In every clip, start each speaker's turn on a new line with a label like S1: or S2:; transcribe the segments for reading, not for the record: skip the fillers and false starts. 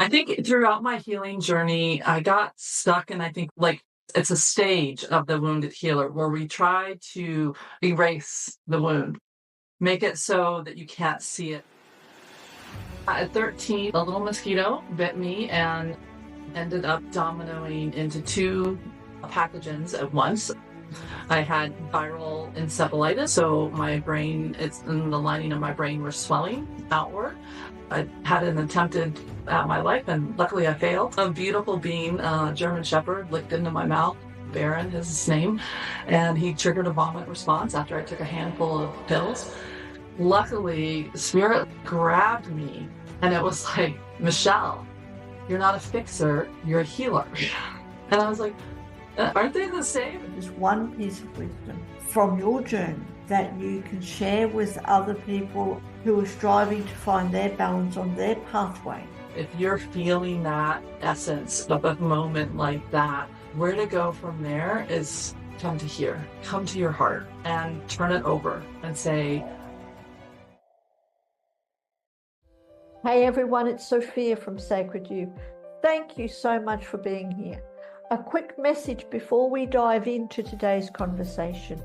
S1: I think throughout my healing journey, I got stuck and I think like it's a stage of the wounded healer where we try to erase the wound, make it so that you can't see it. At 13, a little mosquito bit me and ended up dominoing into two pathogens at once. I had viral encephalitis, so my brain, it's in the lining of my brain was swelling outward. I had an attempted at my life, and luckily I failed. A beautiful being, German Shepherd, licked into my mouth. Baron is his name, and he triggered a vomit response after I took a handful of pills. Luckily, Spirit grabbed me, and it was like, Michelle, you're not a fixer, you're a healer. And I was like, aren't they the same?
S2: There's one piece of wisdom from your journey that you can share with other people who are striving to find their balance on their pathway.
S1: If you're feeling that essence of a moment like that, where to go from there is come to here, come to your heart and turn it over and say,
S2: hey everyone, it's Sophia from Sacred You. Thank you so much for being here. A quick message before we dive into today's conversation.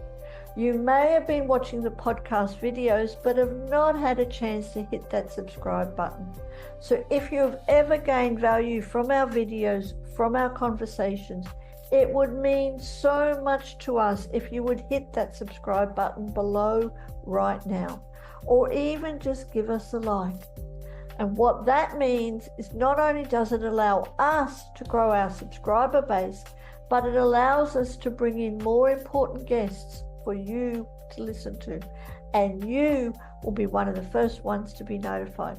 S2: You may have been watching the podcast videos, but have not had a chance to hit that subscribe button. So if you have ever gained value from our videos, from our conversations, it would mean so much to us if you would hit that subscribe button below right now, or even just give us a like. And what that means is not only does it allow us to grow our subscriber base, but it allows us to bring in more important guests for you to listen to. And you will be one of the first ones to be notified.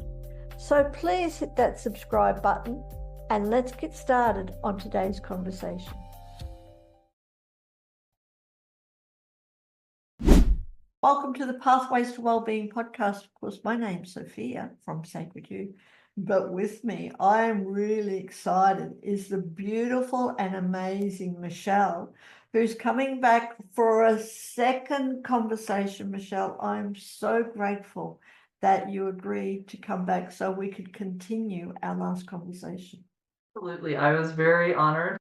S2: So please hit that subscribe button and let's get started on today's conversation. Welcome to the Pathways to Wellbeing podcast. Of course, my name's Sophia from Sacred You, but with me, I am really excited, is the beautiful and amazing Michelle, who's coming back for a second conversation. Michelle, I'm so grateful that you agreed to come back so we could continue our last conversation.
S1: absolutely, I was very honored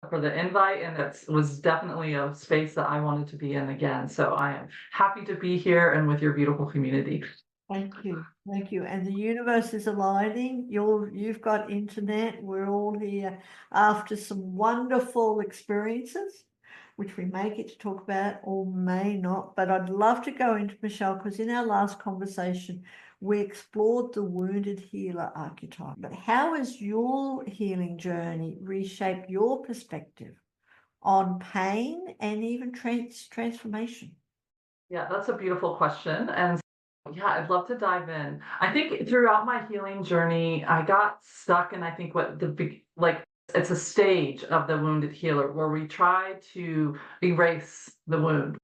S1: for the invite, and it was definitely a space that I wanted to be in again. So I am happy to be here and with your beautiful community.
S2: Thank you. Thank you. And the universe is aligning. You've got internet. We're all here after some wonderful experiences, which we may get to talk about or may not. But I'd love to go into Michelle, because in our last conversation, we explored the wounded healer archetype. But how has your healing journey reshaped your perspective on pain and even transformation?
S1: Yeah, that's a beautiful question. And yeah, I'd love to dive in. I think throughout my healing journey, I got stuck in, I think what like it's a stage of the wounded healer where we try to erase the wound,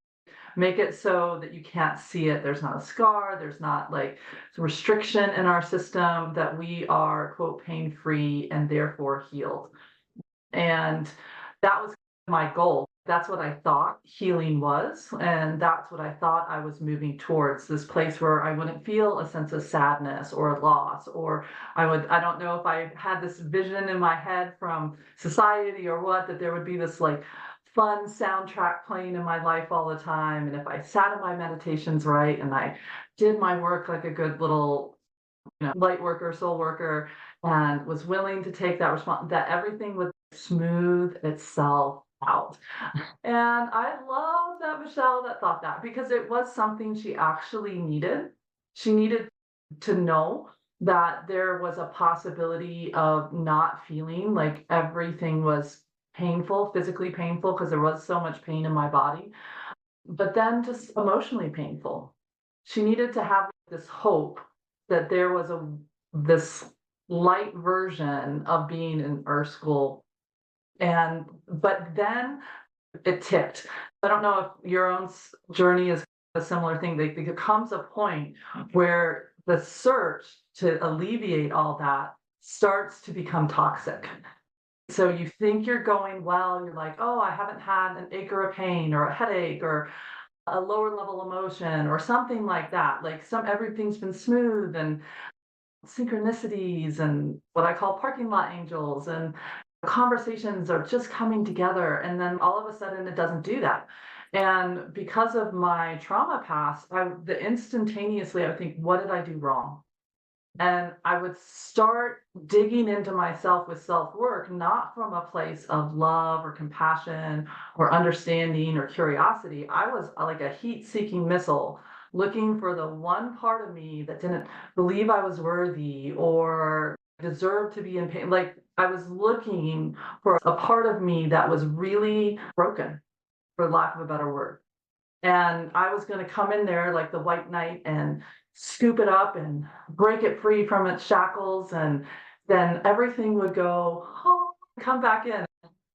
S1: make it so that you can't see it. There's not a scar, there's not like restriction in our system, that we are, quote, pain-free and therefore healed. And that was my goal. That's what I thought healing was. And that's what I thought I was moving towards, this place where I wouldn't feel a sense of sadness or loss, or I don't know if I had this vision in my head from society or what, that there would be this like fun soundtrack playing in my life all the time. And if I sat in my meditations right and I did my work like a good little, light worker, soul worker, and was willing to take that response, that everything would smooth itself out. And I love that Michelle that thought that, because it was something she actually needed. She needed to know that there was a possibility of not feeling like everything was painful, physically painful, because there was so much pain in my body, but then just emotionally painful. She needed to have this hope that there was this light version of being in Earth School. And but then it tipped. I don't know if your own journey is a similar thing. There comes a point where the search to alleviate all that starts to become toxic. So you think you're going well, you're like, oh, I haven't had an ache or a pain or a headache or a lower level emotion or something like that. Like everything's been smooth, and synchronicities and what I call parking lot angels, and conversations are just coming together. And then all of a sudden it doesn't do that. And because of my trauma past, the instantaneously I would think, what did I do wrong? And I would start digging into myself with self work, not from a place of love or compassion or understanding or curiosity. I was like a heat seeking missile looking for the one part of me that didn't believe I was worthy or deserved to be in pain. Like I was looking for a part of me that was really broken, for lack of a better word. And I was going to come in there like the white knight and scoop it up and break it free from its shackles. And then everything would go, oh, come back in.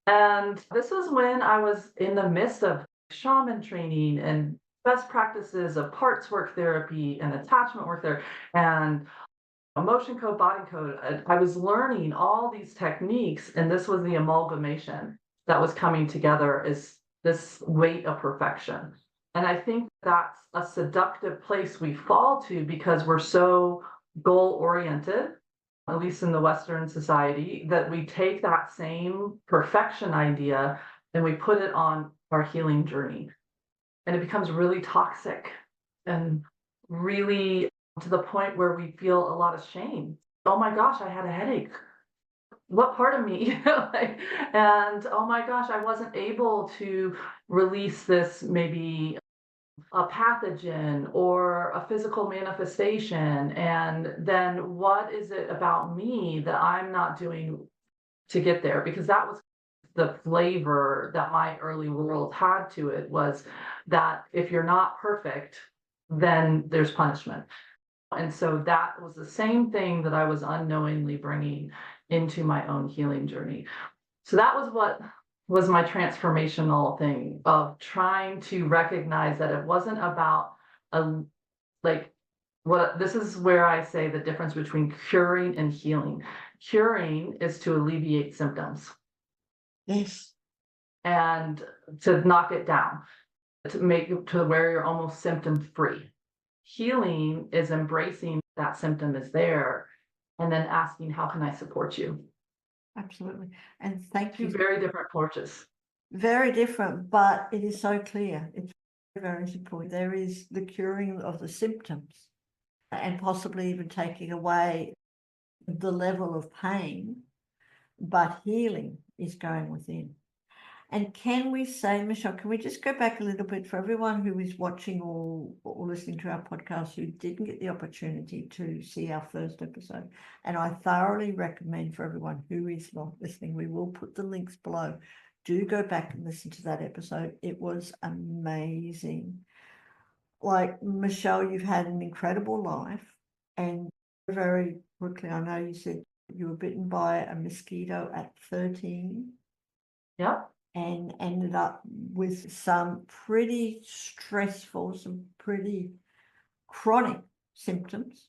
S1: And this was when I was in the midst of shaman training and best practices of parts work therapy and attachment work there and emotion code, body code. I was learning all these techniques, and this was the amalgamation that was coming together is this weight of perfection. And I think that's a seductive place we fall to because we're so goal oriented, at least in the Western society, that we take that same perfection idea and we put it on our healing journey. And it becomes really toxic and really to the point where we feel a lot of shame. Oh my gosh, I had a headache. What part of me? Like, and oh my gosh, I wasn't able to release this maybe a pathogen or a physical manifestation. And then what is it about me that I'm not doing to get there? Because that was the flavor that my early world had to it, was that if you're not perfect, then there's punishment. And so that was the same thing that I was unknowingly bringing into my own healing journey. So that was what was my transformational thing of trying to recognize that it wasn't about a like what this is where I say the difference between curing and healing. Curing is to alleviate symptoms.
S2: Yes.
S1: And to knock it down, to make it to where you're almost symptom free. Healing is embracing that symptom is there and then asking, how can I support you?
S2: Absolutely. And thank
S1: Two
S2: you.
S1: very different approaches.
S2: Very different, but it is so clear. It's very important. There is the curing of the symptoms and possibly even taking away the level of pain, but healing is going within. And can we say, Michelle, can we just go back a little bit for everyone who is watching or listening to our podcast who didn't get the opportunity to see our first episode? And I thoroughly recommend for everyone who is not listening, we will put the links below. Do go back and listen to that episode. It was amazing. Like, Michelle, you've had an incredible life. And very quickly, I know you said you were bitten by a mosquito at 13.
S1: Yep.
S2: And ended up with some pretty stressful, some pretty chronic symptoms.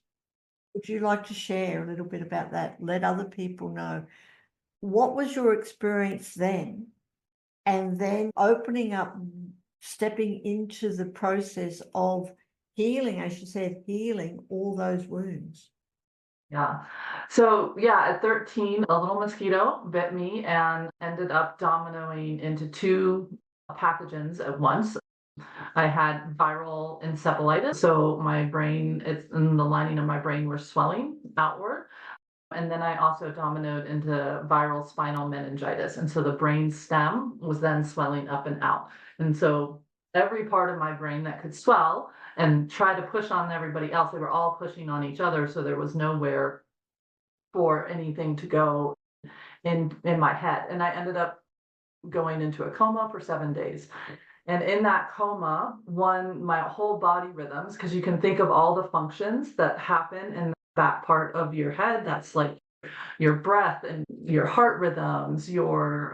S2: Would you like to share a little bit about that? Let other people know. What was your experience then? And then opening up, stepping into the process of healing, as you said, healing all those wounds.
S1: Yeah. So yeah, at 13, a little mosquito bit me and ended up dominoing into two pathogens at once. I had viral encephalitis. So my brain, it's in the lining of my brain were swelling outward. And then I also dominoed into viral spinal meningitis. And so the brain stem was then swelling up and out. And so every part of my brain that could swell and try to push on everybody else, they were all pushing on each other. So there was nowhere for anything to go in my head. And I ended up going into a coma for 7 days. And in that coma, my whole body rhythms, because you can think of all the functions that happen in that part of your head. That's like your breath and your heart rhythms, your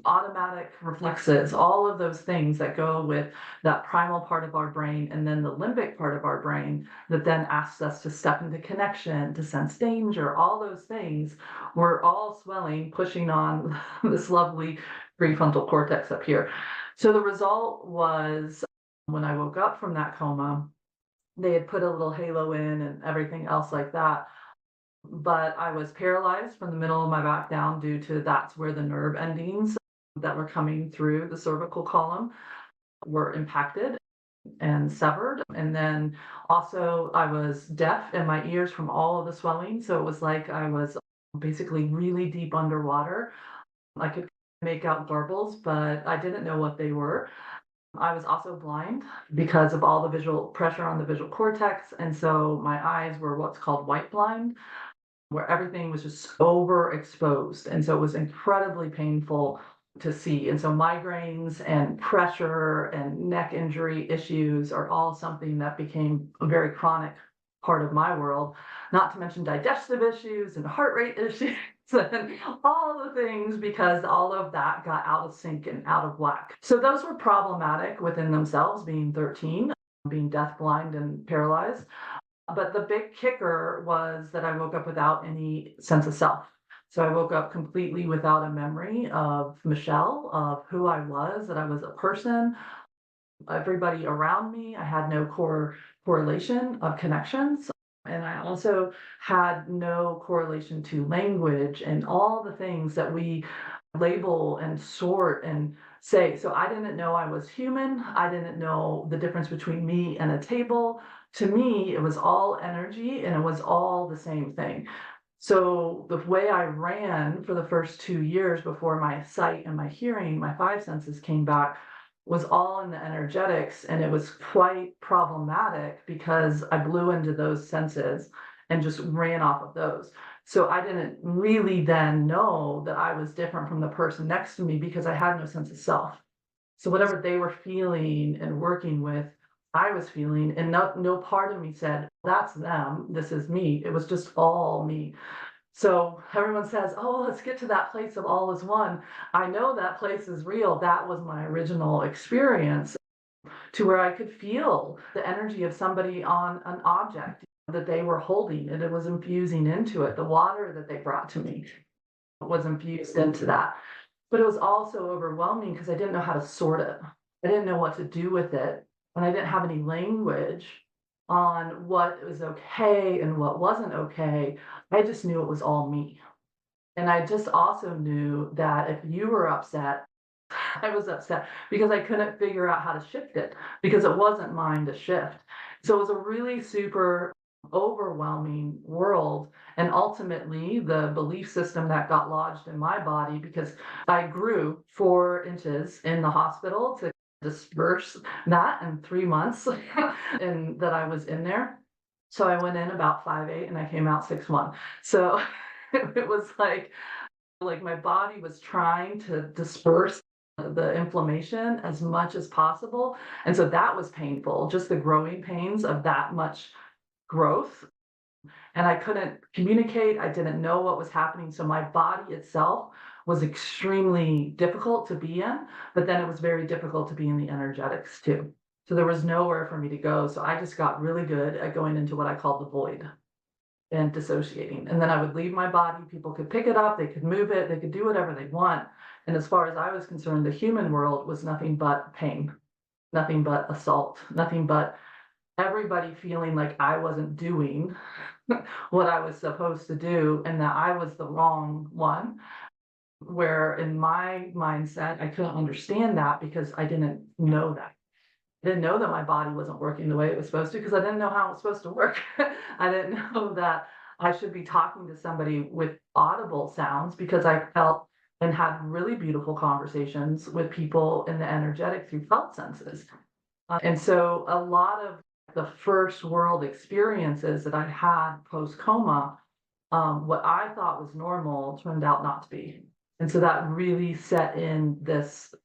S1: automatic reflexes, all of those things that go with that primal part of our brain, and then the limbic part of our brain that then asks us to step into connection, to sense danger, all those things were all swelling, pushing on this lovely prefrontal cortex up here. So the result was when I woke up from that coma, they had put a little halo in and everything else like that. but I was paralyzed from the middle of my back down due to that's where the nerve endings that were coming through the cervical column were impacted and severed. And then also I was deaf in my ears from all of the swelling. So it was like I was basically really deep underwater. I could make out garbles, but I didn't know what they were. I was also blind because of all the visual pressure on the visual cortex. And so my eyes were what's called white blind, where everything was just overexposed. And so it was incredibly painful to see. And so migraines and pressure and neck injury issues are all something that became a very chronic part of my world, not to mention digestive issues and heart rate issues and all the things because all of that got out of sync and out of whack. So those were problematic within themselves, being 13, being deaf, blind, and paralyzed. But the big kicker was that I woke up without any sense of self. So I woke up completely without a memory of Michelle, of who I was, that I was a person, everybody around me. I had no correlation of connections. And I also had no correlation to language and all the things that we label and sort and say. So I didn't know I was human. I didn't know the difference between me and a table. To me, it was all energy and it was all the same thing. So the way I ran for the first 2 years before my sight and my hearing, my five senses came back, was all in the energetics. And it was quite problematic because I blew into those senses and just ran off of those. So I didn't really then know that I was different from the person next to me because I had no sense of self. So whatever they were feeling and working with, I was feeling, and no part of me said, that's them, this is me. It was just all me. So everyone says, oh, let's get to that place of all is one. I know that place is real. That was my original experience, to where I could feel the energy of somebody on an object that they were holding, and it was infusing into it. The water that they brought to me was infused into that. But it was also overwhelming because I didn't know how to sort it. I didn't know what to do with it. And I didn't have any language on what was okay and what wasn't okay. I just knew it was all me. And I just also knew that if you were upset, I was upset because I couldn't figure out how to shift it because it wasn't mine to shift. So it was a really super overwhelming world. And ultimately, the belief system that got lodged in my body, because I grew 4 inches in the hospital to disperse that in 3 months and that I was in there. So I went in about 5'8" and I came out 6'1". So it was like my body was trying to disperse the inflammation as much as possible. And so that was painful, just the growing pains of that much growth. And I couldn't communicate. I didn't know what was happening. So my body itself was extremely difficult to be in, but then it was very difficult to be in the energetics too. So there was nowhere for me to go. So I just got really good at going into what I call the void and dissociating. And then I would leave my body, people could pick it up, they could move it, they could do whatever they want. And as far as I was concerned, the human world was nothing but pain, nothing but assault, nothing but everybody feeling like I wasn't doing what I was supposed to do and that I was the wrong one. Where in my mindset, I couldn't understand that because I didn't know that. I didn't know that my body wasn't working the way it was supposed to because I didn't know how it was supposed to work. I didn't know that I should be talking to somebody with audible sounds because I felt and had really beautiful conversations with people in the energetic through felt senses. And so a lot of the first world experiences that I had post coma, what I thought was normal turned out not to be. And so that really set in this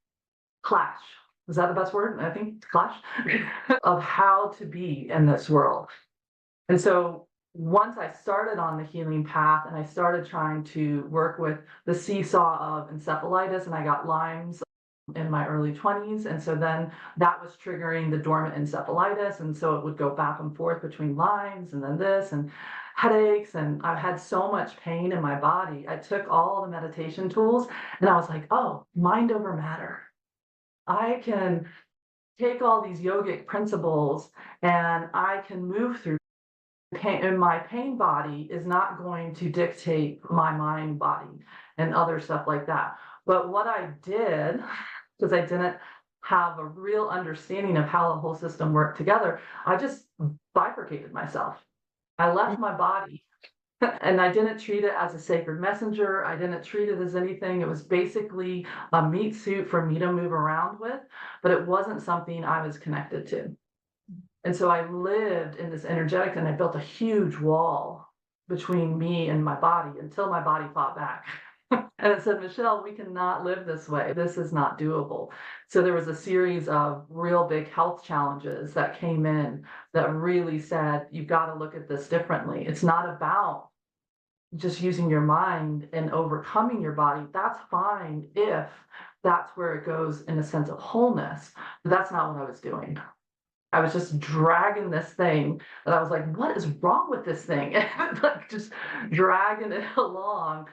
S1: clash. Is that the best word? I think clash of how to be in this world. And so once I started on the healing path and I started trying to work with the seesaw of encephalitis, and I got Lyme's in my early 20s. And so then that was triggering the dormant encephalitis. And so it would go back and forth between Lyme's and then this and headaches. And I've had so much pain in my body. I took all the meditation tools and I was like, oh, mind over matter. I can take all these yogic principles and I can move through Pain, and my pain body is not going to dictate my mind body and other stuff like that. But what I did, because I didn't have a real understanding of how the whole system worked together, I just bifurcated myself. I left my body and I didn't treat it as a sacred messenger. I didn't treat it as anything. It was basically a meat suit for me to move around with, but it wasn't something I was connected to. And so I lived in this energetic, and I built a huge wall between me and my body until my body fought back. And it said, Michelle, we cannot live this way. This is not doable. So there was a series of real big health challenges that came in that really said, you've got to look at this differently. It's not about just using your mind and overcoming your body. That's fine if that's where it goes in a sense of wholeness. But that's not what I was doing. I was just dragging this thing that I was like, what is wrong with this thing? And like just dragging it along.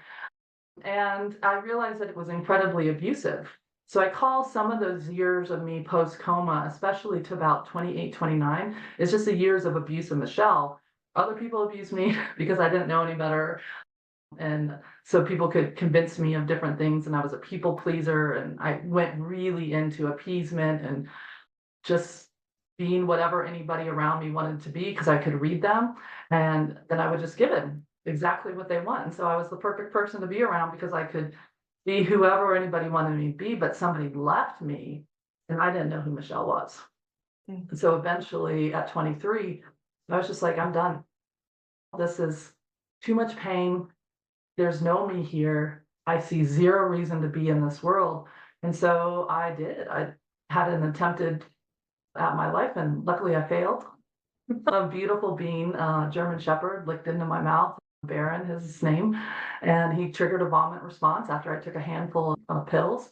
S1: And I realized that it was incredibly abusive. So I call some of those years of me post coma, especially to about 28, 29, it's just the years of abuse of Michelle. Other people abused me because I didn't know any better. And so people could convince me of different things. And I was a people pleaser. And I went really into appeasement and just being whatever anybody around me wanted to be because I could read them. And then I would just give them exactly what they want. And so I was the perfect person to be around because I could be whoever anybody wanted me to be, but somebody left me and I didn't know who Michelle was. And so eventually at 23, I was just like, I'm done. This is too much pain. There's no me here. I see zero reason to be in this world. And so I did. I had an attempted at my life, and luckily I failed. A beautiful being, German Shepherd, licked into my mouth. Baron is his name, and he triggered a vomit response after I took a handful of pills.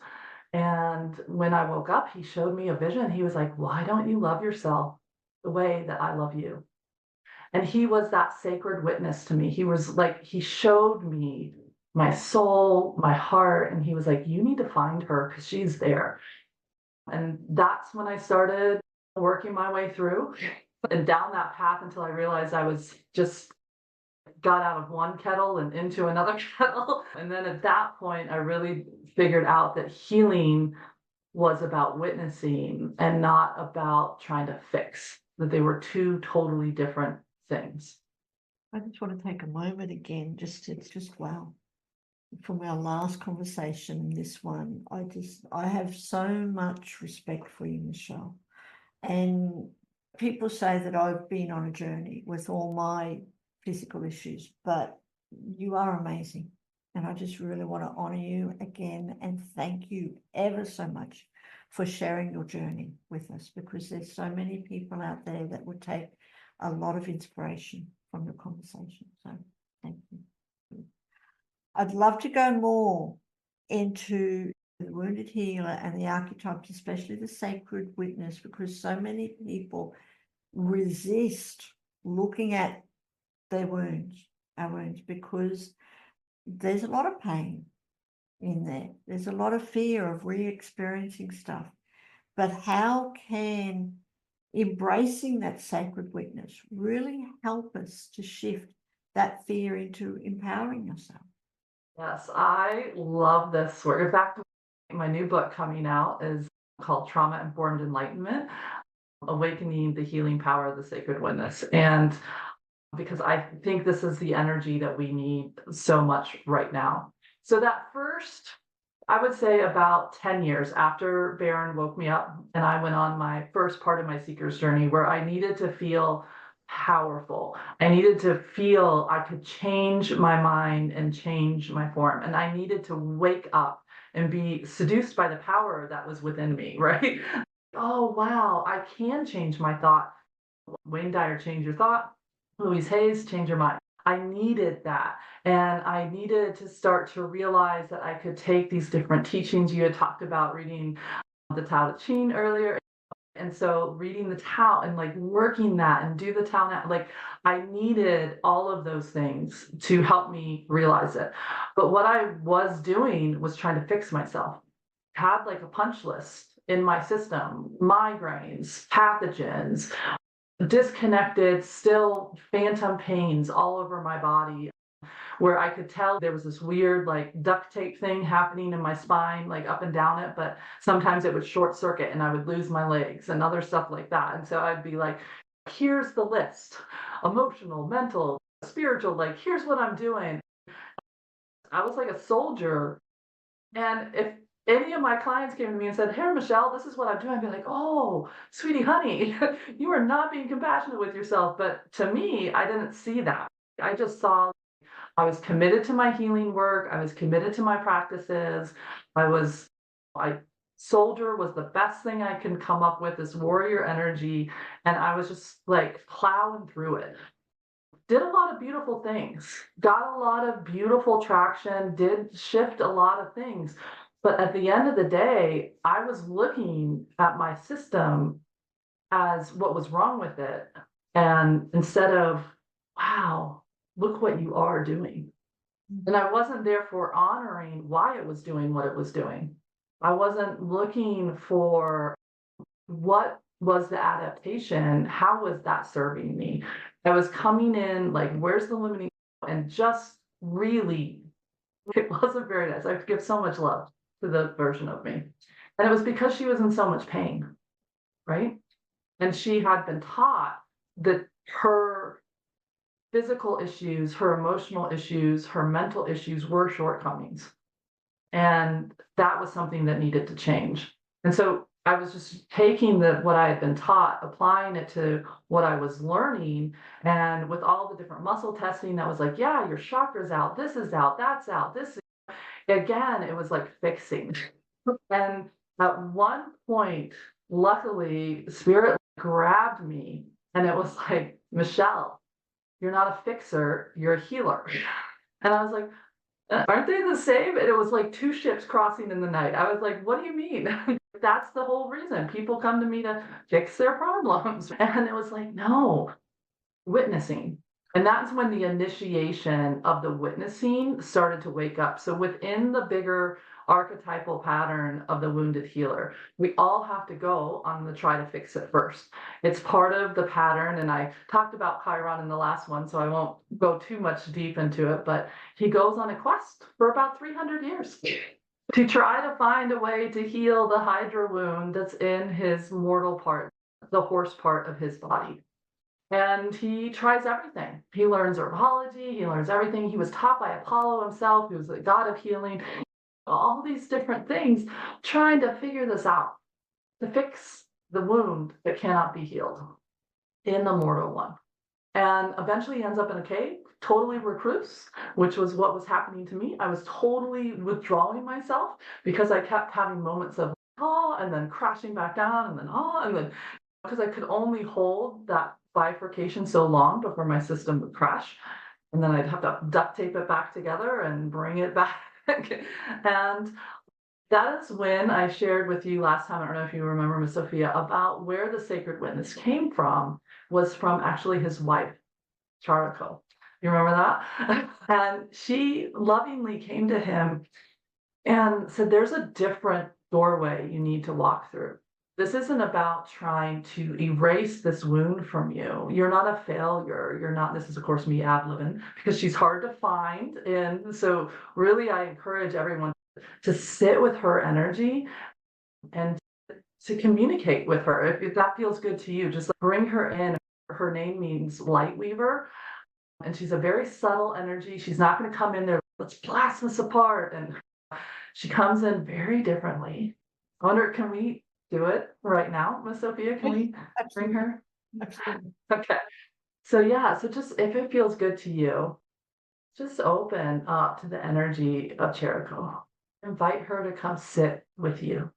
S1: And when I woke up, he showed me a vision. He was like, "Why don't you love yourself the way that I love you?" And he was that sacred witness to me. He was like, he showed me my soul, my heart, and he was like, "You need to find her because she's there." And that's when I started working my way through and down that path until I realized I was just got out of one kettle and into another kettle. And then at that point, I really figured out that healing was about witnessing and not about trying to fix, that they were two totally different things.
S2: I just want to take a moment again, it's just wow. From our last conversation and this one, I have so much respect for you, Michelle. And people say that I've been on a journey with all my physical issues, but you are amazing. And I just really want to honor you again and thank you ever so much for sharing your journey with us, because there's so many people out there that would take a lot of inspiration from your conversation. So thank you. I'd love to go more into the wounded healer and the archetypes, especially the sacred witness, because so many people resist looking at their wounds, our wounds, because there's a lot of pain in there. There's a lot of fear of re-experiencing stuff. But how can embracing that sacred witness really help us to shift that fear into empowering yourself?
S1: Yes, I love this work. In fact, my new book coming out is called Trauma Informed Enlightenment, Awakening the Healing Power of the Sacred Witness. And because I think this is the energy that we need so much right now. So that first, I would say about 10 years after Baron woke me up and I went on my first part of my seeker's journey where I needed to feel powerful. I needed to feel I could change my mind and change my form. And I needed to wake up and be seduced by the power that was within me, right? Oh, wow, I can change my thought. Wayne Dyer, change your thought. Louise Hayes, change your mind. I needed that. And I needed to start to realize that I could take these different teachings. You had talked about reading the Tao Te Ching earlier. And so reading the Tao and like working that and do the Tao now, like I needed all of those things to help me realize it. But what I was doing was trying to fix myself. Had like a punch list in my system, migraines, pathogens, disconnected, still phantom pains all over my body, where I could tell there was this weird like duct tape thing happening in my spine, like up and down it, but sometimes it would short circuit and I would lose my legs and other stuff like that. And so I'd be like, here's the list: emotional, mental, spiritual, like here's what I'm doing. I was like a soldier. And if any of my clients came to me and said, "Hey, Michelle, this is what I'm doing," I'd be like, "Oh, sweetie, honey, you are not being compassionate with yourself." But to me, I didn't see that. I just saw I was committed to my healing work. I was committed to my practices. I was, I soldier was the best thing I can come up with, this warrior energy. And I was just like plowing through it. Did a lot of beautiful things, got a lot of beautiful traction, did shift a lot of things. But at the end of the day, I was looking at my system as what was wrong with it. And instead of, wow, look what you are doing. And I wasn't therefore honoring why it was doing what it was doing. I wasn't looking for what was the adaptation, how was that serving me. I was coming in like, where's the limiting, and just really, it wasn't very nice. I give so much love to the version of me. And it was because she was in so much pain, right? And she had been taught that her physical issues, her emotional issues, her mental issues were shortcomings. And that was something that needed to change. And so I was just taking what I had been taught, applying it to what I was learning. And with all the different muscle testing, that was like, yeah, your chakra's out, this is out, that's out, this. Again, it was like fixing. And at one point, luckily, Spirit grabbed me and it was like, Michelle, you're not a fixer, you're a healer. And I was like, aren't they the same? And it was like two ships crossing in the night. I was like, what do you mean? That's the whole reason people come to me to fix their problems. And it was like, no, witnessing. And that's when the initiation of the witnessing started to wake up. So within the bigger archetypal pattern of the wounded healer, we all have to go on the try to fix it first. It's part of the pattern. And I talked about Chiron in the last one, so I won't go too much deep into it, but he goes on a quest for about 300 years to try to find a way to heal the Hydra wound that's in his mortal part, the horse part of his body. And he tries everything. He learns herbology, he learns everything. He was taught by Apollo himself, who was the god of healing, all these different things, trying to figure this out, to fix the wound that cannot be healed in the mortal one. And eventually he ends up in a cave, totally recluse, which was what was happening to me. I was totally withdrawing myself because I kept having moments of oh, and then crashing back down, and then oh, and then because I could only hold that bifurcation so long before my system would crash. And then I'd have to duct tape it back together and bring it back. And that is when I shared with you last time, I don't know if you remember, Miss Sophia, about where the sacred witness came from, was from actually his wife, Chariklo. You remember that? And she lovingly came to him and said, there's a different doorway you need to walk through. This isn't about trying to erase this wound from you. You're not a failure. You're not, this is of course me ad libbing, because she's hard to find. And so really I encourage everyone to sit with her energy and to communicate with her. If that feels good to you, just bring her in. Her name means light weaver. And she's a very subtle energy. She's not going to come in there, let's blast this apart. And she comes in very differently. I wonder, can we do it right now, Miss Sophia? Can we bring her?
S2: Absolutely.
S1: Okay. So yeah, so just if it feels good to you, just open up to the energy of Chariklo. Invite her to come sit with you.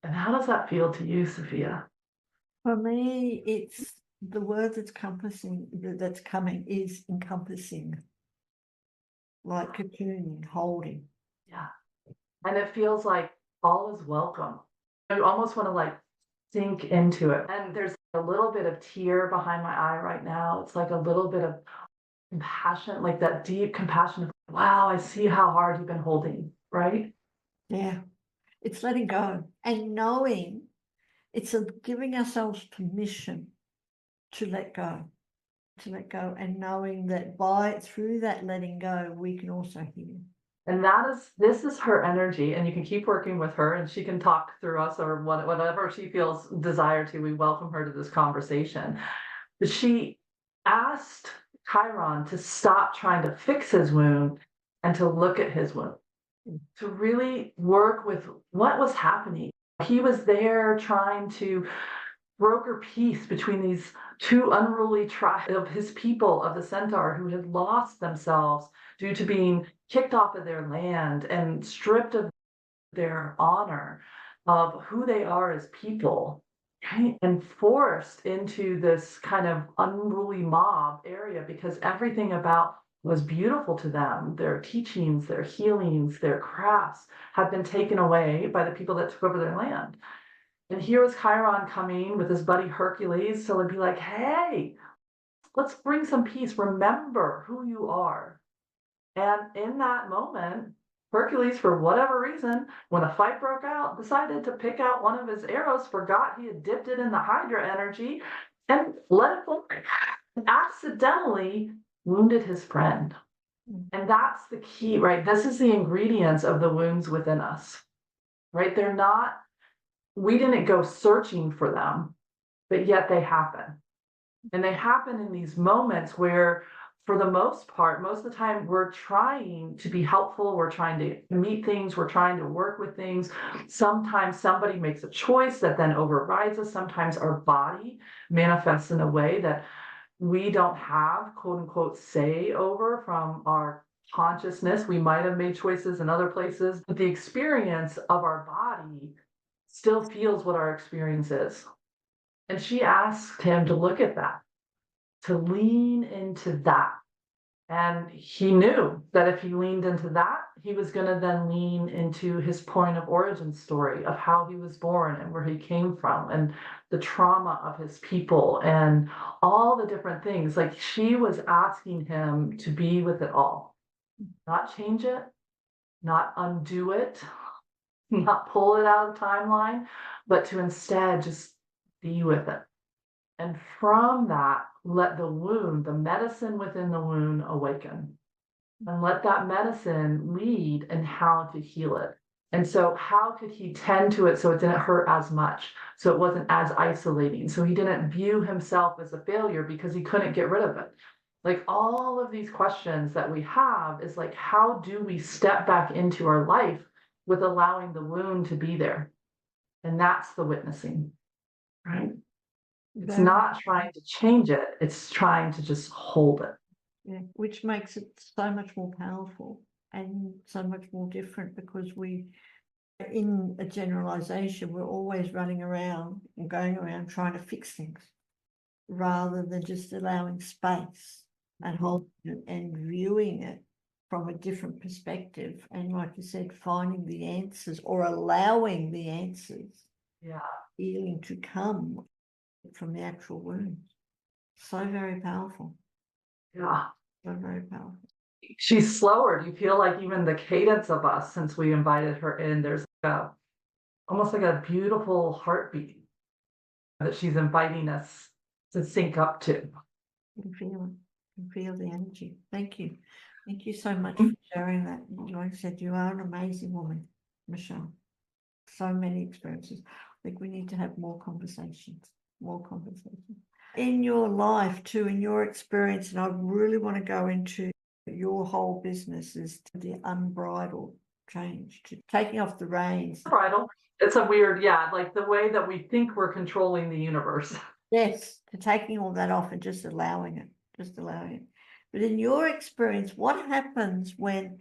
S1: And how does that feel to you, Sophia?
S2: For me, it's the word that's coming is encompassing, like cocooning, holding.
S1: Yeah. And it feels like all is welcome. You almost want to like sink into it. And there's a little bit of tear behind my eye right now. It's like a little bit of compassion, like that deep compassion of, wow, I see how hard you've been holding, right?
S2: Yeah, it's letting go and knowing. It's giving ourselves permission to let go, and knowing that through that letting go, we can also heal.
S1: And this is her energy, and you can keep working with her, and she can talk through us or whatever she feels desire to. We welcome her to this conversation. But she asked Chiron to stop trying to fix his wound and to look at his wound, to really work with what was happening. He was there trying to broker peace between these two unruly tribes of his people of the centaur who had lost themselves due to being kicked off of their land and stripped of their honor of who they are as people, right? And forced into this kind of unruly mob area because everything about was beautiful to them. Their teachings, their healings, their crafts had been taken away by the people that took over their land. And here was Chiron coming with his buddy Hercules to be like, hey, let's bring some peace. Remember who you are. And in that moment, Hercules, for whatever reason, when a fight broke out, decided to pick out one of his arrows, forgot he had dipped it in the Hydra energy, and let it fly. Accidentally wounded his friend. And that's the key, right? This is the ingredients of the wounds within us, right? We didn't go searching for them, but yet they happen. And they happen in these moments where, for the most part, most of the time, we're trying to be helpful. We're trying to meet things. We're trying to work with things. Sometimes somebody makes a choice that then overrides us. Sometimes our body manifests in a way that we don't have, quote unquote, say over from our consciousness. We might have made choices in other places, but the experience of our body still feels what our experience is. And she asked him to look at that, to lean into that. And he knew that if he leaned into that, he was going to then lean into his point of origin story of how he was born and where he came from and the trauma of his people and all the different things. Like, she was asking him to be with it all, not change it, not undo it, not pull it out of the timeline, but to instead just be with it. And from that, let the wound, the medicine within the wound, awaken. And let that medicine lead in how to heal it. And so how could he tend to it so it didn't hurt as much, so it wasn't as isolating, so he didn't view himself as a failure because he couldn't get rid of it? Like, all of these questions that we have is like, how do we step back into our life with allowing the wound to be there? And that's the witnessing, right? It's not trying to change it, it's trying to just hold it.
S2: Yeah, which makes it so much more powerful and so much more different, because in a generalization, we're always running around and going around trying to fix things rather than just allowing space and holding it and viewing it from a different perspective. And like you said, finding the answers or allowing the answers, healing to come from the actual wounds. So very powerful.
S1: Yeah.
S2: So very powerful.
S1: She's slower. Do you feel like even the cadence of us, since we invited her in, there's almost like a beautiful heartbeat that she's inviting us to sync up to?
S2: You can feel it. You can feel the energy. Thank you. Thank you so much for sharing that. Like I said, you are an amazing woman, Michelle. So many experiences. I think we need to have more conversations. In your life too, in your experience, and I really want to go into your whole business, is the unbridled change, to taking off the reins.
S1: Bridle. It's a weird, like the way that we think we're controlling the universe.
S2: Yes, to taking all that off and just allowing it. But in your experience, what happens when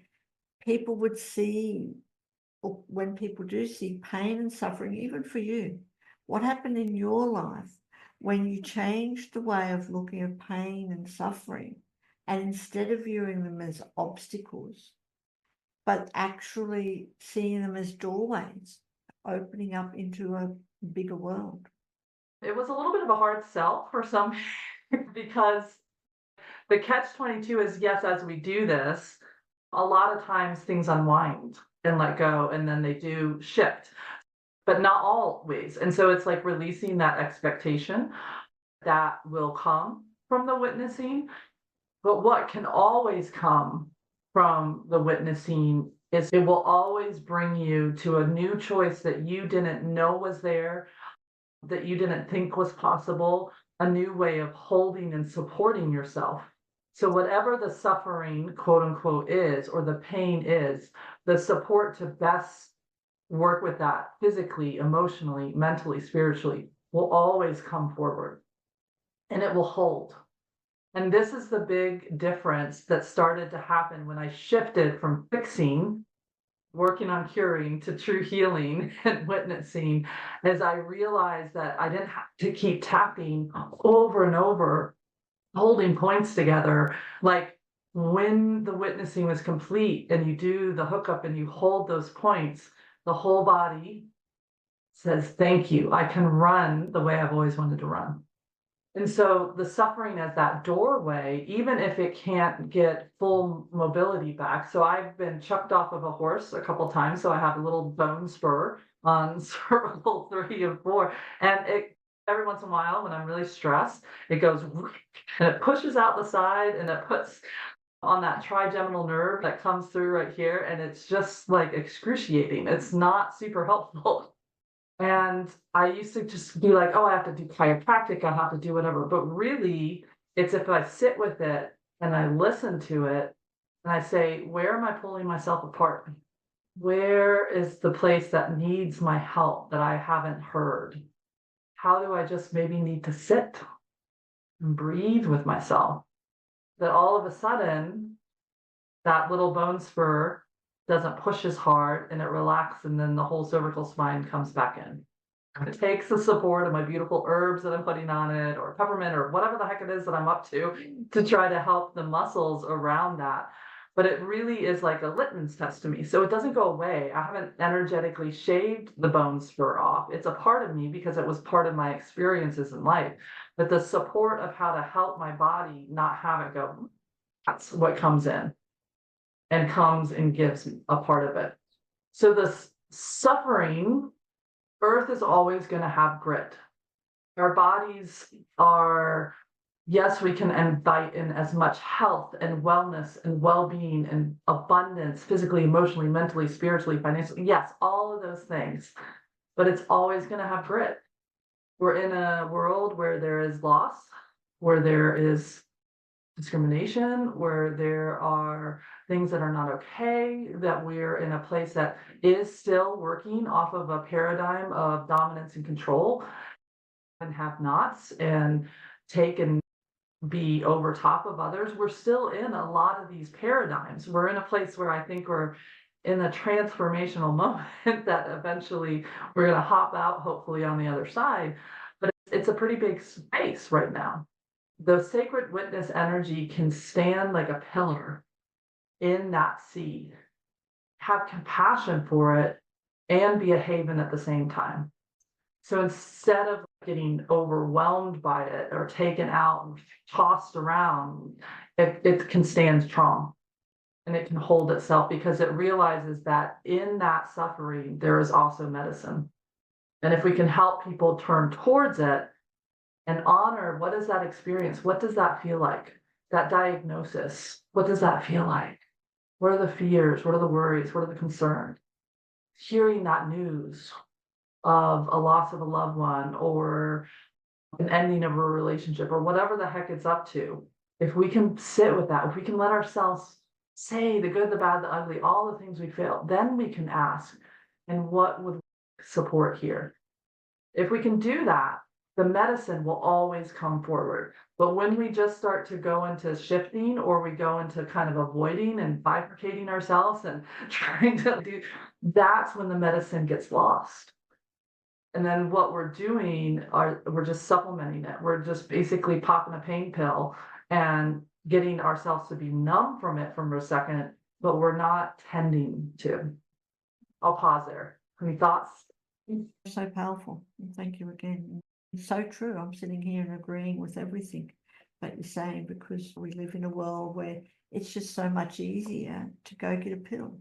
S2: people would see, or when people do see pain and suffering, even for you? What happened in your life when you changed the way of looking at pain and suffering, and instead of viewing them as obstacles, but actually seeing them as doorways, opening up into a bigger world?
S1: It was a little bit of a hard sell for some because the catch-22 is, yes, as we do this, a lot of times things unwind and let go, and then they do shift, but not always. And so it's like releasing that expectation that will come from the witnessing. But what can always come from the witnessing is it will always bring you to a new choice that you didn't know was there, that you didn't think was possible, a new way of holding and supporting yourself. So, whatever the suffering, quote unquote, is, or the pain is, the support to best work with that physically, emotionally, mentally, spiritually will always come forward and it will hold. And this is the big difference that started to happen when I shifted from fixing, working on curing, to true healing and witnessing, as I realized that I didn't have to keep tapping over and over, holding points together. Like when the witnessing was complete and you do the hookup and you hold those points, the whole body says, thank you. I can run the way I've always wanted to run. And so the suffering as that doorway, even if it can't get full mobility back. So I've been chucked off of a horse a couple times. So I have a little bone spur on cervical 3 and 4. And it every once in a while when I'm really stressed, it goes and it pushes out the side and it puts on that trigeminal nerve that comes through right here. And it's just like excruciating. It's not super helpful. And I used to just be like, oh, I have to do chiropractic, I have to do whatever. But really, it's if I sit with it and I listen to it and I say, where am I pulling myself apart? Where is the place that needs my help that I haven't heard? How do I just maybe need to sit and breathe with myself? That all of a sudden, that little bone spur doesn't push as hard and it relaxes, and then the whole cervical spine comes back in. It takes the support of my beautiful herbs that I'm putting on it, or peppermint, or whatever the heck it is that I'm up to try to help the muscles around that. But it really is like a litmus test to me. So it doesn't go away. I haven't energetically shaved the bone spur off. It's a part of me because it was part of my experiences in life. But the support of how to help my body not have it go, that's what comes in and comes and gives a part of it. So this suffering, Earth is always going to have grit. Our bodies are, yes, we can invite in as much health and wellness and well-being and abundance, physically, emotionally, mentally, spiritually, financially. Yes, all of those things, but it's always going to have grit. We're in a world where there is loss, where there is discrimination, where there are things that are not okay, that we're in a place that is still working off of a paradigm of dominance and control and have nots and take and be over top of others. We're still in a lot of these paradigms. We're in a place where I think we're in a transformational moment that eventually we're going to hop out, hopefully on the other side. But it's a pretty big space right now. The sacred witness energy can stand like a pillar in that sea, have compassion for it, and be a haven at the same time. So instead of getting overwhelmed by it or taken out and tossed around, it can stand strong and it can hold itself because it realizes that in that suffering, there is also medicine. And if we can help people turn towards it, and honor, what is that experience? What does that feel like? That diagnosis, what does that feel like? What are the fears? What are the worries? What are the concerns? Hearing that news of a loss of a loved one or an ending of a relationship or whatever the heck it's up to, if we can sit with that, if we can let ourselves say the good, the bad, the ugly, all the things we feel, then we can ask, and what would support here? If we can do that, the medicine will always come forward. But when we just start to go into shifting or we go into kind of avoiding and bifurcating ourselves and trying to do, that's when the medicine gets lost. And then what we're doing we're just supplementing it. We're just basically popping a pain pill and getting ourselves to be numb from it for a second, but we're not tending to. I'll pause there. Any thoughts?
S2: So powerful. Thank you again. It's so true. I'm sitting here and agreeing with everything that you're saying because we live in a world where it's just so much easier to go get a pill,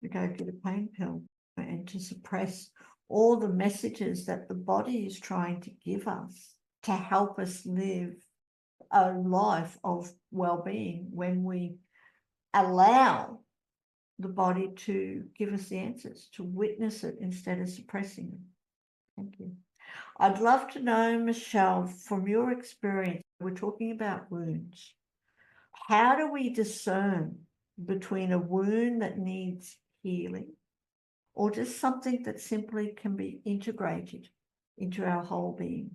S2: to go get a pain pill, and to suppress all the messages that the body is trying to give us to help us live a life of well-being when we allow the body to give us the answers, to witness it instead of suppressing them. Thank you. I'd love to know, Michelle, from your experience, we're talking about wounds. How do we discern between a wound that needs healing or just something that simply can be integrated into our whole being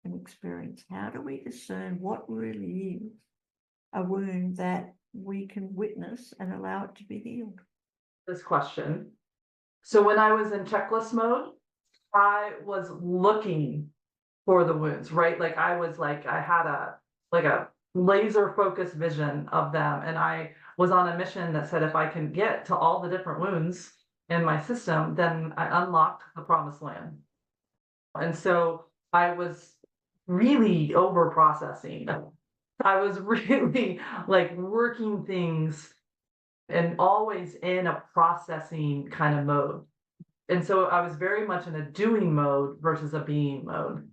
S2: and experience? How do we discern what really is a wound that we can witness and allow it to be healed?
S1: This question. So when I was in checklist mode, I was looking for the wounds, right? Like I had a laser focused vision of them. And I was on a mission that said, if I can get to all the different wounds in my system, then I unlocked the promised land. And so I was really over processing. I was really like working things and always in a processing kind of mode. And so I was very much in a doing mode versus a being mode.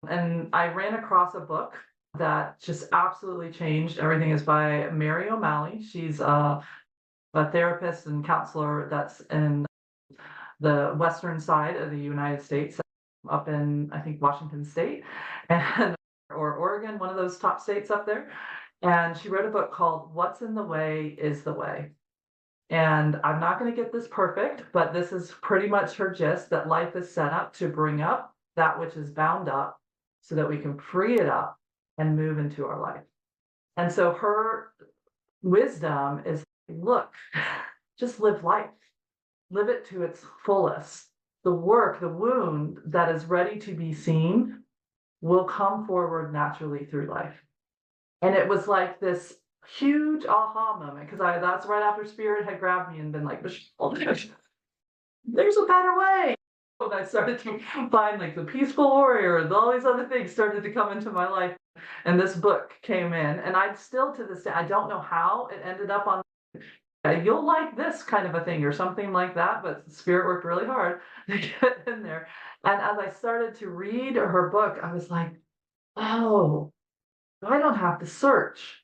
S1: And I ran across a book that just absolutely changed everything. Is by Mary O'Malley. She's a therapist and counselor that's in the western side of the United States, up in, I think, Washington State and or Oregon, one of those top states up there. And she wrote a book called What's in the Way is the Way. And I'm not going to get this perfect, but this is pretty much her gist, that life is set up to bring up that which is bound up so that we can free it up and move into our life. And so her wisdom is, look, just live life, live it to its fullest. The work, the wound that is ready to be seen will come forward naturally through life. And it was like this huge aha moment, because that's right after Spirit had grabbed me and been like, Michelle, there's a better way. And I started to find like the peaceful warrior and all these other things started to come into my life. And this book came in, and I'd still to this day, I don't know how it ended up on, you'll like this kind of a thing or something like that, but Spirit worked really hard to get in there. And as I started to read her book, I was like, oh, I don't have to search.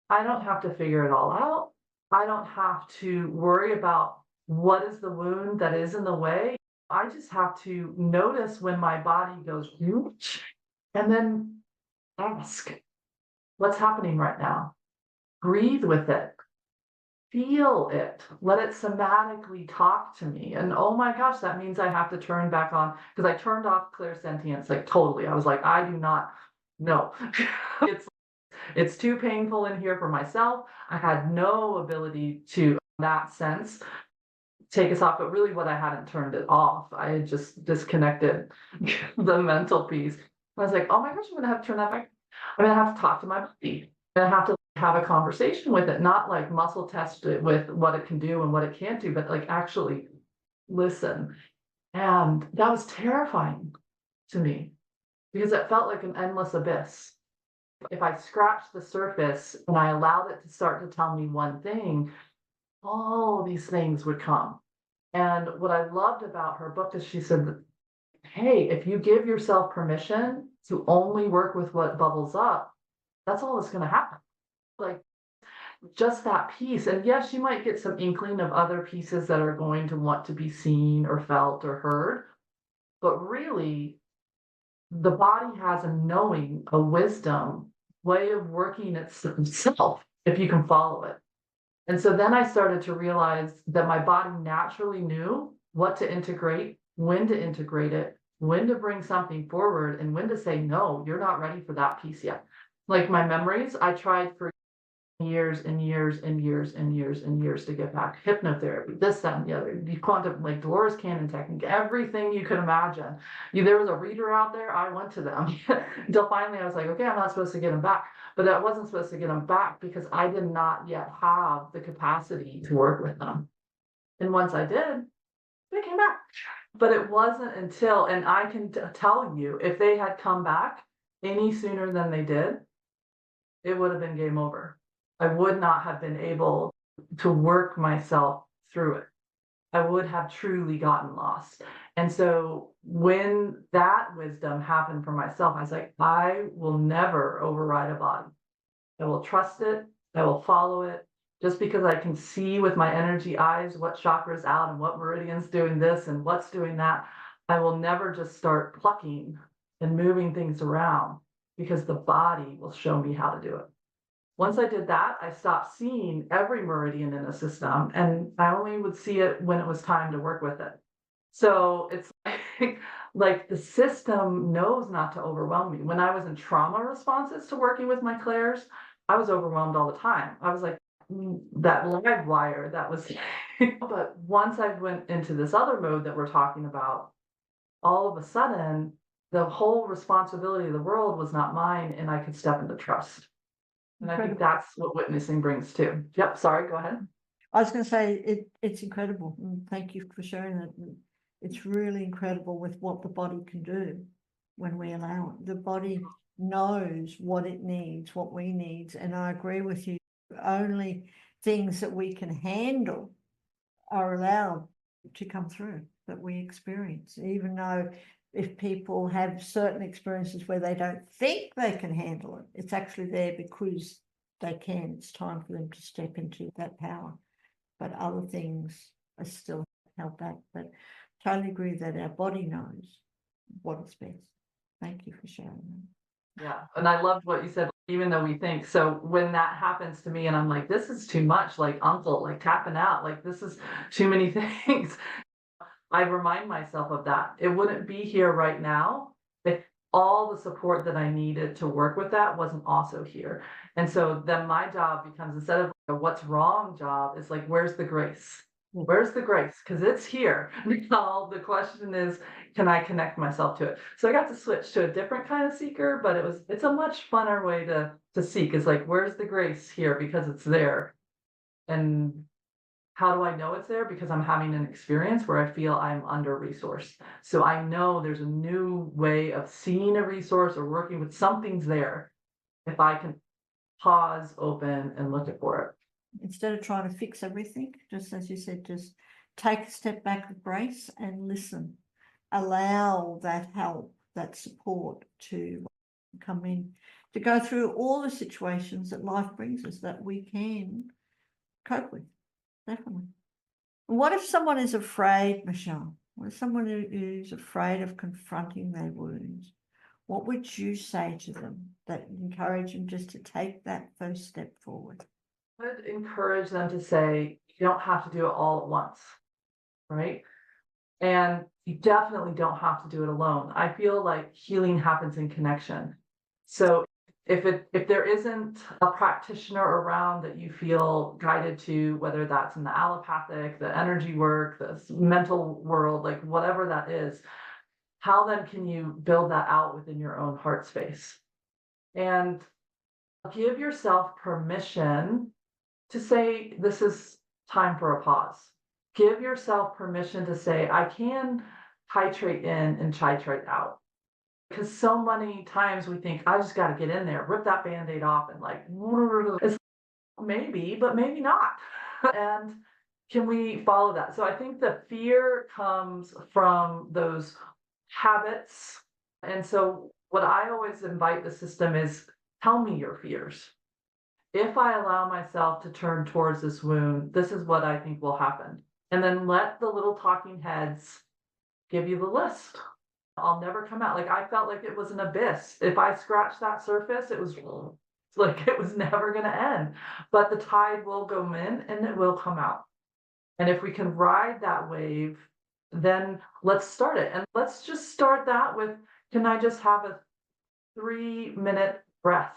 S1: I don't have to figure it all out. I don't have to worry about what is the wound that is in the way. I just have to notice when my body goes, and then ask, what's happening right now? Breathe with it. Feel it. Let it somatically talk to me. And oh my gosh, that means I have to turn back on, because I turned off clairsentience, like totally. I was like, I do not know. It's too painful in here for myself. I had no ability to, in that sense, take us off. But really what I hadn't turned it off. I had just disconnected the mental piece. I was like, oh my gosh, I'm gonna have to turn that back. I'm gonna have to talk to my body. I'm gonna have to have a conversation with it, not like muscle test it with what it can do and what it can't do, but like actually listen. And that was terrifying to me, because it felt like an endless abyss. If I scratched the surface and I allowed it to start to tell me one thing, all these things would come. And what I loved about her book is she said that, hey, if you give yourself permission to only work with what bubbles up, that's all that's going to happen. Like just that piece. And yes, you might get some inkling of other pieces that are going to want to be seen or felt or heard. But really, the body has a knowing, a wisdom, way of working itself if you can follow it. And so then I started to realize that my body naturally knew what to integrate, when to integrate it, when to bring something forward, and when to say, no, you're not ready for that piece yet. Like my memories, I tried for years and years and years and years and years to get back. Hypnotherapy, this, that, and the other, the quantum, like Dolores Cannon technique, everything you could imagine. There was a reader out there, I went to them until finally I was like, okay, I'm not supposed to get them back. But I wasn't supposed to get them back because I did not yet have the capacity to work with them. And once I did, they came back. But it wasn't until, and I can tell you, if they had come back any sooner than they did, it would have been game over. I would not have been able to work myself through it. I would have truly gotten lost. And so when that wisdom happened for myself, I was like, I will never override a body. I will trust it. I will follow it. Just because I can see with my energy eyes what chakra's out and what meridian's doing this and what's doing that, I will never just start plucking and moving things around because the body will show me how to do it. Once I did that, I stopped seeing every meridian in the system and I only would see it when it was time to work with it. So it's like the system knows not to overwhelm me. When I was in trauma responses to working with my clairs, I was overwhelmed all the time. I was like that live wire that was, but once I went into this other mode that we're talking about, all of a sudden, the whole responsibility of the world was not mine and I could step into trust. And I think
S2: Incredible.
S1: that's what witnessing brings too. Yep, sorry, go ahead.
S2: I was going to say it's incredible. And thank you for sharing that. It's really incredible with what the body can do when we allow it. The body knows what it needs, what we need. And I agree with you. Only things that we can handle are allowed to come through that we experience, even though if people have certain experiences where they don't think they can handle it, it's actually there because they can. It's time for them to step into that power. But other things are still held back. But totally agree that our body knows what is best. Thank you for sharing that.
S1: Yeah, and I loved what you said, even though we think. So when that happens to me and I'm like, this is too much, like uncle, like tapping out, like this is too many things. I remind myself of that. It wouldn't be here right now if all the support that I needed to work with that wasn't also here. And so then my job becomes, instead of a what's wrong job, is like, where's the grace? Where's the grace? Because it's here. Now the question is, can I connect myself to it? So I got to switch to a different kind of seeker, but it's a much funner way to seek. It's like, where's the grace here? Because it's there. And how do I know it's there? Because I'm having an experience where I feel I'm under-resourced. So I know there's a new way of seeing a resource or working with something's there if I can pause, open, and look at for it.
S2: Instead of trying to fix everything, just as you said, just take a step back with grace and listen. Allow that help, that support to come in, to go through all the situations that life brings us that we can cope with. Definitely. What if someone is afraid, Michelle? What if someone who's afraid of confronting their wounds? What would you say to them that encourage them just to take that first step forward?
S1: I would encourage them to say, you don't have to do it all at once, right? And you definitely don't have to do it alone. I feel like healing happens in connection. So if there isn't a practitioner around that you feel guided to, whether that's in the allopathic, the energy work, the mental world, like whatever that is, how then can you build that out within your own heart space? And give yourself permission to say, this is time for a pause. Give yourself permission to say, I can titrate in and titrate out. Because so many times we think, I just got to get in there, rip that band-aid off and like, it's maybe, but maybe not. And can we follow that? So I think the fear comes from those habits. And so what I always invite the system is, tell me your fears. If I allow myself to turn towards this wound, this is what I think will happen. And then let the little talking heads give you the list. I'll never come out. Like I felt like it was an abyss. If I scratched that surface, it was like it was never going to end. But the tide will go in and it will come out. And if we can ride that wave, then let's start it. And let's just start that with, can I just have a 3-minute breath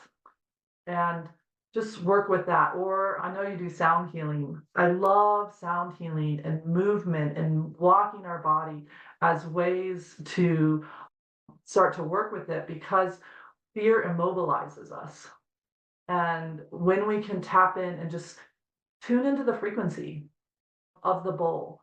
S1: and just work with that? Or I know you do sound healing. I love sound healing and movement and walking our body as ways to start to work with it, because fear immobilizes us. And when we can tap in and just tune into the frequency of the bowl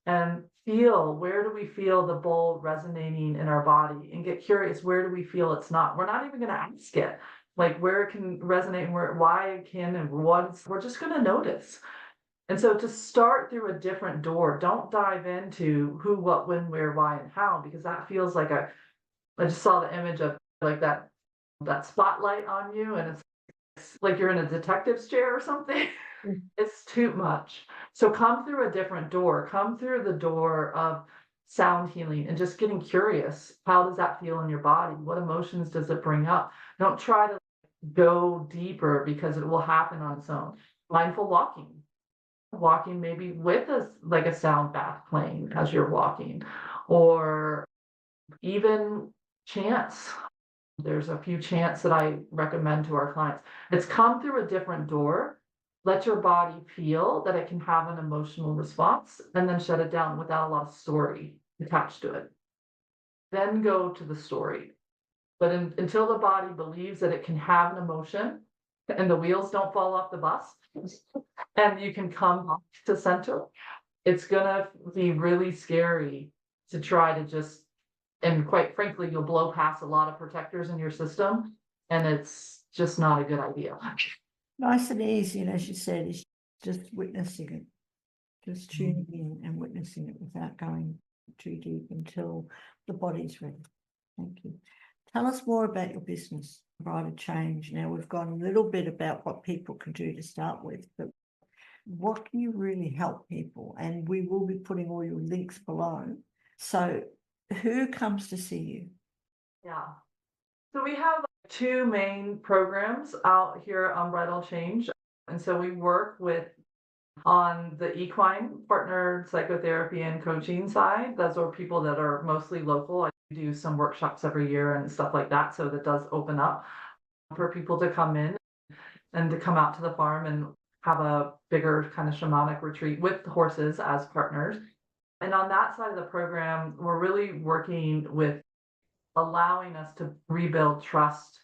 S1: and feel, where do we feel the bowl resonating in our body, and get curious, where do we feel it's not? We're not even going to ask it, like where it can resonate and why it can and what we're just going to notice. And so to start through a different door, don't dive into who, what, when, where, why, and how, because that feels like I just saw the image of like that spotlight on you, and it's like you're in a detective's chair or something.
S2: Mm.
S1: It's too much. So come through a different door. Come through the door of sound healing and just getting curious. How does that feel in your body? What emotions does it bring up? Don't try to go deeper because it will happen on its own. Mindful walking. Walking maybe with a sound bath playing as you're walking, or even chants. There's a few chants that I recommend to our clients. It's come through a different door. Let your body feel that it can have an emotional response and then shut it down without a lot of story attached to it. Then go to the story. But until the body believes that it can have an emotion and the wheels don't fall off the bus and you can come back to center, it's gonna be really scary to try to just, and quite frankly, you'll blow past a lot of protectors in your system, and it's just not a good idea.
S2: Nice and easy, and as you said, is just witnessing it, just tuning in and witnessing it without going too deep until the body's ready. Thank you. Tell us more about your business, Brighter Change. Now, we've gone a little bit about what people can do to start with, but what can you really help people? And we will be putting all your links below. So who comes to see you?
S1: Yeah. So we have two main programs out here on Unbridled Change. And so we work with on the equine partnered psychotherapy and coaching side. Those are people that are mostly local. I do some workshops every year and stuff like that. So that does open up for people to come in and to come out to the farm and have a bigger kind of shamanic retreat with the horses as partners. And on that side of the program, we're really working with allowing us to rebuild trust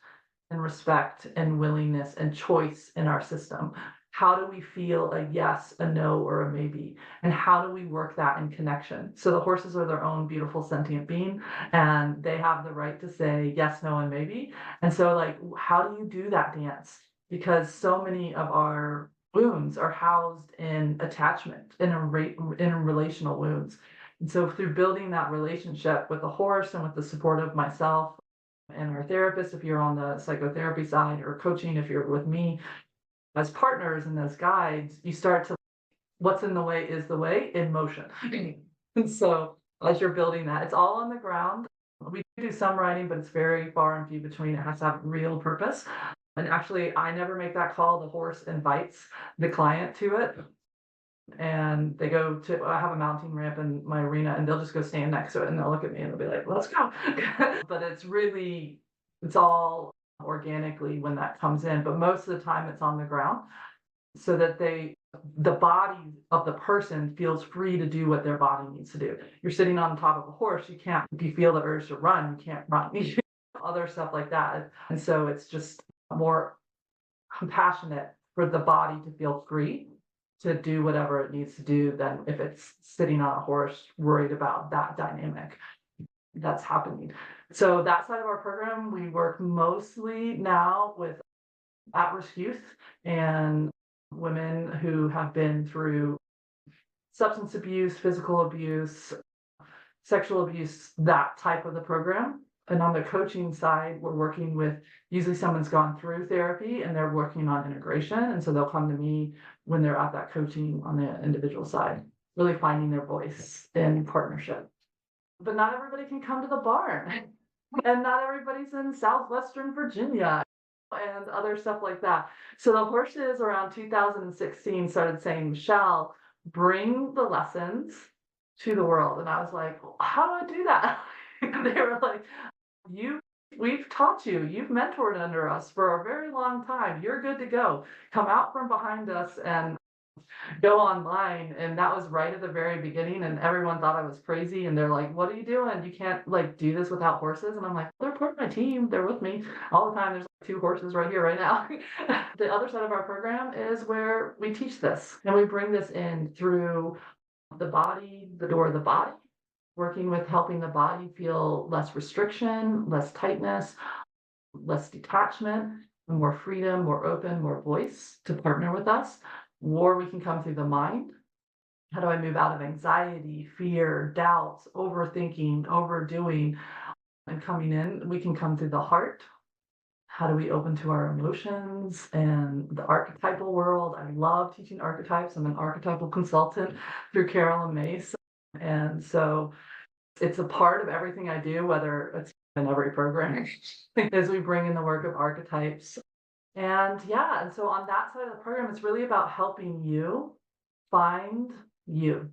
S1: and respect and willingness and choice in our system. How do we feel a yes, a no, or a maybe? And how do we work that in connection? So the horses are their own beautiful sentient being, and they have the right to say yes, no, and maybe. And so, like, how do you do that dance? Because so many of our wounds are housed in attachment, in relational wounds. And so through building that relationship with the horse and with the support of myself and our therapist, if you're on the psychotherapy side, or coaching, if you're with me, as partners and as guides, you start to, what's in the way is the way in motion. And so as you're building that, it's all on the ground. We do some writing, but it's very far and few between. It has to have real purpose. And actually, I never make that call. The horse invites the client to it. And they go to, I have a mounting ramp in my arena, and they'll just go stand next to it and they'll look at me and they'll be like, let's go. But it's all organically when that comes in. But most of the time it's on the ground so that the body of the person feels free to do what their body needs to do. You're sitting on top of a horse, you can't, if you feel the urge to run, you can't run. Other stuff like that. And so it's just more compassionate for the body to feel free to do whatever it needs to do than if it's sitting on a horse worried about that dynamic that's happening. So that side of our program, we work mostly now with at-risk youth and women who have been through substance abuse, physical abuse, sexual abuse, that type of the program. And on the coaching side, we're working with, usually someone's gone through therapy and they're working on integration. And so they'll come to me when they're at that coaching on the individual side, really finding their voice in partnership. But not everybody can come to the barn, and not everybody's in Southwestern Virginia and other stuff like that. So the horses around 2016 started saying, Michelle, bring the lessons to the world. And I was like, how do I do that? And they were like, we've taught you, you've mentored under us for a very long time. You're good to go. Come out from behind us and go online. And that was right at the very beginning. And everyone thought I was crazy. And they're like, what are you doing? You can't like do this without horses. And I'm like, they're part of my team. They're with me all the time. There's like 2 horses right here, right now. The other side of our program is where we teach this and we bring this in through the body, the door of the body, working with helping the body feel less restriction, less tightness, less detachment, more freedom, more open, more voice to partner with us. or we can come through the mind. How do I move out of anxiety, fear, doubts, overthinking, overdoing, and coming in? We can come through the heart. How do we open to our emotions and the archetypal world? I love teaching archetypes. I'm an archetypal consultant through Carol and Mace. And so it's a part of everything I do, whether it's in every program, as we bring in the work of archetypes. And yeah, and so on that side of the program, it's really about helping you find you,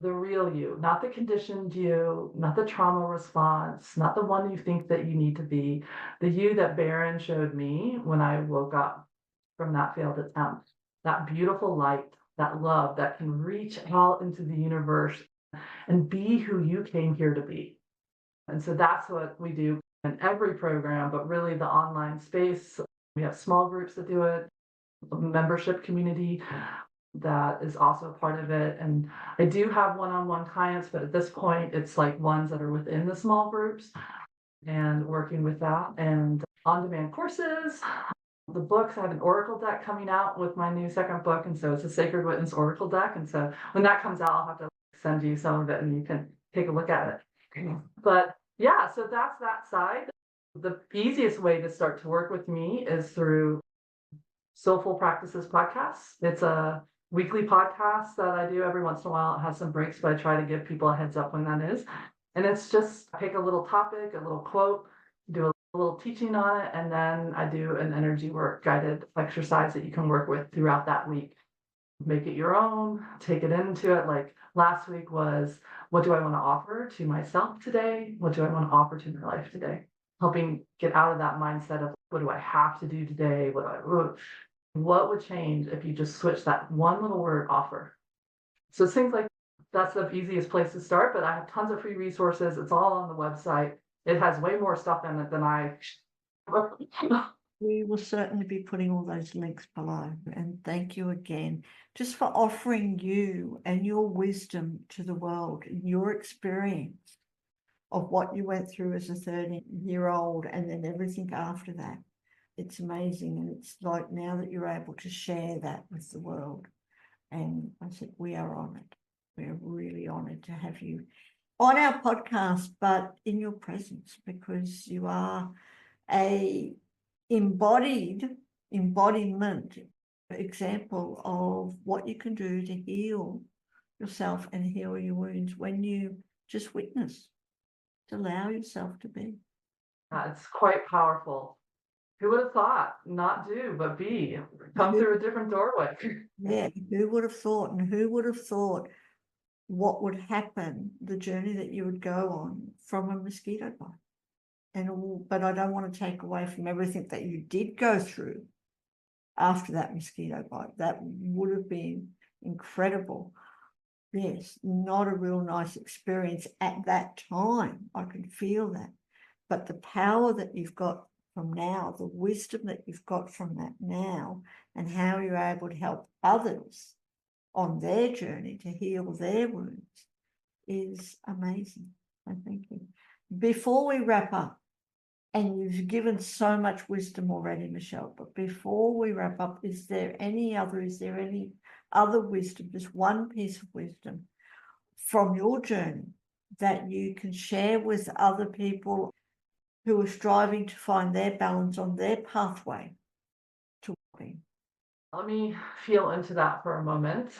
S1: the real you, not the conditioned you, not the trauma response, not the one you think that you need to be, the you that Baron showed me when I woke up from that failed attempt, that beautiful light, that love that can reach out into the universe and be who you came here to be. And so that's what we do in every program, but really the online space. We have small groups that do it, a membership community that is also a part of it. And I do have one-on-one clients, but at this point, it's like ones that are within the small groups and working with that and on-demand courses. The books, I have an oracle deck coming out with my new second book. And so it's a Sacred Witness oracle deck. And so when that comes out, I'll have to send you some of it and you can take a look at it. But yeah, so that's that side. The easiest way to start to work with me is through Soulful Practices Podcast. It's a weekly podcast that I do every once in a while. It has some breaks, but I try to give people a heads up when that is. And it's just pick a little topic, a little quote, do a little teaching on it, and then I do an energy work guided exercise that you can work with throughout that week. Make it your own, take it into it. Like last week was, what do I want to offer to myself today? What do I want to offer to my life today? Helping get out of that mindset of what do I have to do today? What would change if you just switch that one little word, offer? So it seems like that's the easiest place to start, but I have tons of free resources. It's all on the website. It has way more stuff in it than I.
S2: We will certainly be putting all those links below. And thank you again, just for offering you and your wisdom to the world, your experience of what you went through as a 13-year-old and then everything after that. It's amazing. And it's like now that you're able to share that with the world. And I said, we are honored. We're really honored to have you on our podcast, but in your presence, because you are a embodiment example of what you can do to heal yourself and heal your wounds when you just witness, to allow yourself to be.
S1: It's quite powerful. Who would have thought? Not do, but be. Come through a different doorway.
S2: Yeah, who would have thought? And who would have thought what would happen, the journey that you would go on from a mosquito bite? But I don't want to take away from everything that you did go through after that mosquito bite. That would have been incredible. Yes, not a real nice experience at that time. I can feel that. But the power that you've got from now, the wisdom that you've got from that now, and how you're able to help others on their journey to heal their wounds is amazing. I thank you. Before we wrap up, and you've given so much wisdom already, Michelle, but before we wrap up, is there any other wisdom, just one piece of wisdom from your journey that you can share with other people who are striving to find their balance on their pathway to well-being?
S1: Let me feel into that for a moment.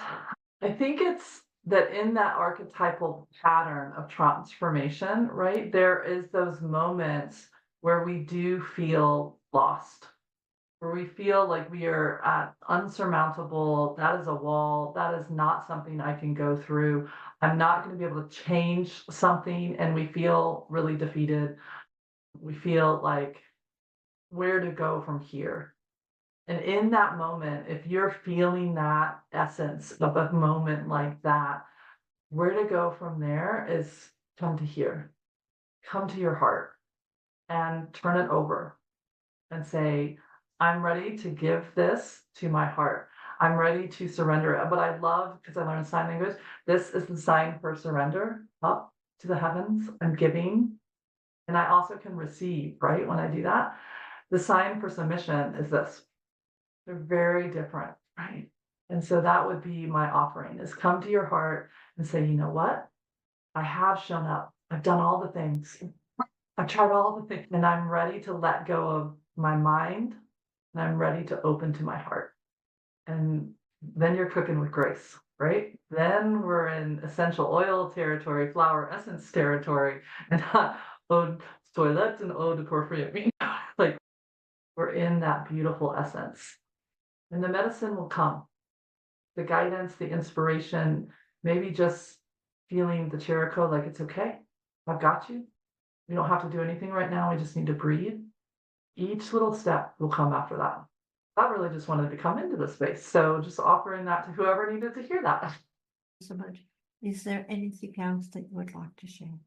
S1: I think it's that in that archetypal pattern of transformation, right, there is those moments where we do feel lost, where we feel like we are at unsurmountable, that is a wall, that is not something I can go through. I'm not going to be able to change something, and we feel really defeated. We feel like, where to go from here? And in that moment, if you're feeling that essence of a moment like that, where to go from there is come to here, come to your heart and turn it over and say, I'm ready to give this to my heart. I'm ready to surrender it. But I love, because I learned sign language, this is the sign for surrender up to the heavens. I'm giving. And I also can receive, right? When I do that, the sign for submission is this. They're very different, right? And so that would be my offering, is come to your heart and say, you know what? I have shown up. I've done all the things. I've tried all the things, and I'm ready to let go of my mind, and I'm ready to open to my heart. And then you're cooking with grace, right? Then we're in essential oil territory, flower essence territory, and not eau de toilette and eau de parfum. Like, we're in that beautiful essence. And the medicine will come. The guidance, the inspiration, maybe just feeling the Chariklo, like it's okay. I've got you. We don't have to do anything right now. We just need to breathe. Each little step will come after that. I really just wanted to come into this space. So just offering that to whoever needed to hear that.
S2: So much. Is there anything else that you would like to share?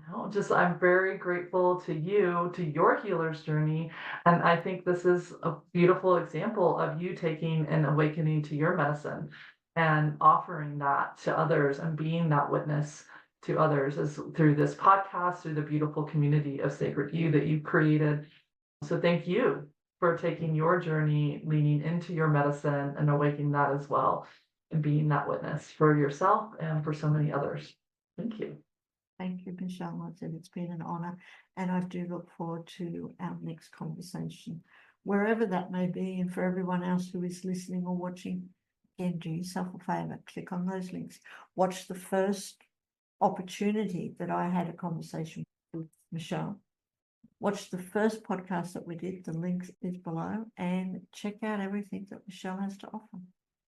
S1: No, just I'm very grateful to you, to your healer's journey. And I think this is a beautiful example of you taking and awakening to your medicine and offering that to others and being that witness to others as through this podcast, through the beautiful community of Sacred You that you created. So thank you for taking your journey, leaning into your medicine and awakening that as well, and being that witness for yourself and for so many others. Thank you.
S2: Thank you, Michelle. I said it's been an honor, and I do look forward to our next conversation, wherever that may be. And for everyone else who is listening or watching, again, do yourself a favor, click on those links. Watch the first opportunity that I had a conversation with Michelle. Watch the first podcast that we did. The link is below, and check out everything that Michelle has to offer.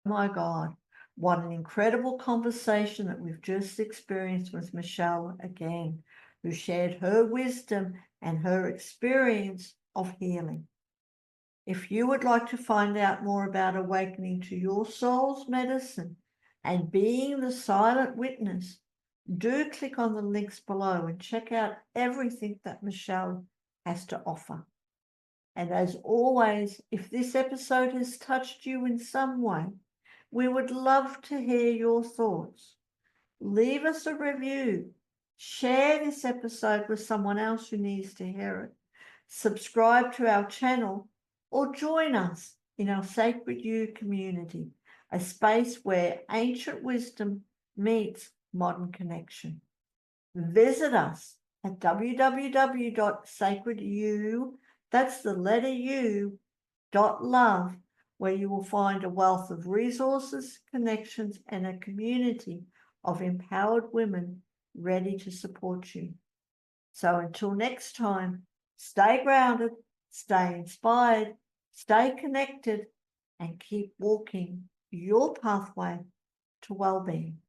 S2: My God. What an incredible conversation that we've just experienced with Michelle again, who shared her wisdom and her experience of healing. If you would like to find out more about awakening to your soul's medicine and being the silent witness, do click on the links below and check out everything that Michelle has to offer. And as always, if this episode has touched you in some way, we would love to hear your thoughts. Leave us a review. Share this episode with someone else who needs to hear it. Subscribe to our channel or join us in our Sacred You community, a space where ancient wisdom meets modern connection. Visit us at www.sacredu, that's the letter U, .love, where you will find a wealth of resources, connections, and a community of empowered women ready to support you. So until next time, stay grounded, stay inspired, stay connected, and keep walking your pathway to well-being.